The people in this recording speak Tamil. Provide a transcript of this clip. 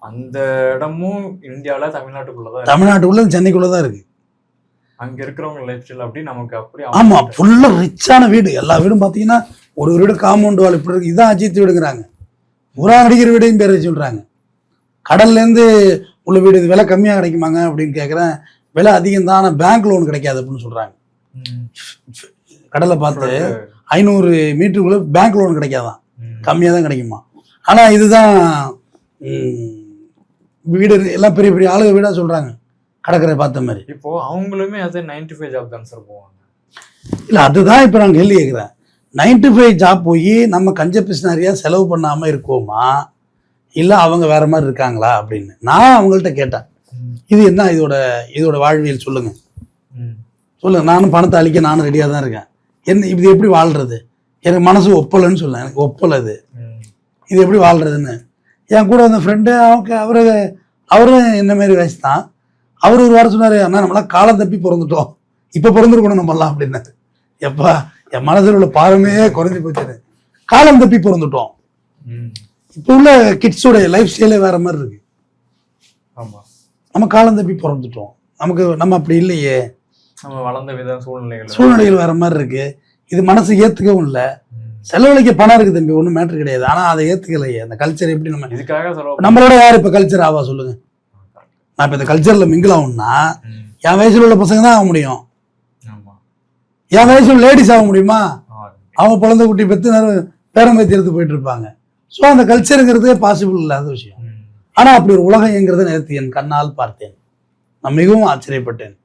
அந்த இடமும் இந்தியாவில தமிழ்நாட்டுக்குள்ளதான் தமிழ்நாட்டுக்குள்ள சென்னைக்குள்ளதான் இருக்கு. அங்க இருக்கிறவங்க லைஃப் ஸ்டைல் அப்படி நமக்கு அப்படி. ஆமா, ஃபுல்லா ரிச்சான வீடு. எல்லா வீடும் பாத்தீங்கன்னா ஒரு வீடு காம்பவுண்ட் வால் இப்படி இருக்கு. இதான் அஜித் வீடுங்கிறாங்க. புறா நடிக்கிற வீடையும் பேர் வச்சு விடுறாங்க. கடல்ல இருந்து உள்ள வீடு இது விலை கம்மியா கிடைக்குமாங்க அப்படின்னு கேட்கறேன். விலை அதிகம் தான், ஆனா பேங்க் லோன் கிடைக்காது அப்படின்னு சொல்றாங்க. கடலை பார்த்து 500 மீட்டருக்குள்ள பேங்க் லோன் கிடைக்காதான், கம்மியா தான் கிடைக்குமா. ஆனா இதுதான் வீடு எல்லாம் பெரிய பெரிய ஆளுக வீடா சொல்றாங்க, கடற்கரை பார்த்த மாதிரி. இப்போ அவங்களுமே அது 9 to 5 ஜாப் தான் சார் போவாங்க. இல்ல அதுதான் இப்ப நான் கேள்வி கேட்கிறேன். 9 to 5 ஜாப் போய் நம்ம கஞ்ச பிசினாரியா செலவு பண்ணாம இருக்கோமா, இல்ல அவங்க வேற மாதிரி இருக்காங்களா அப்படின்னு நான் அவங்கள்ட்ட கேட்டேன். இது என்ன இதோட வாழ்வியல் சொல்லுங்க சொல்லுங்க. நானும் பணத்தை அழிக்க நானும் ரெடியா தான் இருக்கேன். என்ன இது எப்படி வாழ்றது, எனக்கு மனசு ஒப்பலைன்னு சொல்ல, எனக்கு ஒப்பலை இது எப்படி வாழ்றதுன்னு. என் கூட வந்த ஃப்ரெண்டு அவரும் என்ன மாதிரி வயசு தான். அவர் ஒரு வாரம் சொன்னாரு, அண்ணா நம்மளாம் காலம் தப்பி பிறந்துட்டோம், இப்ப பிறந்திருக்கணும் நம்மலாம் அப்படின்னாரு. எப்பா என் மனதில் உள்ள பாரமே குறைஞ்சி போச்சு, காலம் தப்பி பிறந்துட்டோம். இப்போ உள்ள கிட்ஸோட லைஃப் ஸ்டைலே வேற மாதிரி இருக்கு. நம்ம காலம் தப்பி பிறந்துட்டோம், நம்ம அப்படி இல்லையே, நம்ம வளர்ந்த விதம் சூழ்நிலைகள் வேற மாதிரி இருக்கு. இது மனசு ஏத்துக்கவும் இல்லை. செலவழிக்க பணம் இருக்கு தம்பி, ஒன்றும் மேட்ரு கிடையாது. ஆனா அதை ஏத்துக்கலையே. அந்த கல்ச்சர் எப்படி நம்ம இதுக்காக நம்மளோட யார் இப்ப கல்ச்சர் ஆவா சொல்லுங்க. நான் இப்ப இந்த கல்ச்சர்ல மிங்கிள் ஆகும்னா என் வயசுல உள்ள பசங்க தான் ஆக முடியும். என் வயசுல லேடிஸ் ஆக முடியுமா? அவங்க குழந்தை குட்டி பெற்று பேரம்பேத்தி எடுத்து போயிட்டு இருப்பாங்க. ஸோ அந்த கல்ச்சருங்கிறதே பாசிபிள் இல்லாத விஷயம். ஆனா அப்படி ஒரு உலகம் என்கிறத நேற்று என் கண்ணால் பார்த்தேன். நான் மிகவும் ஆச்சரியப்பட்டேன்.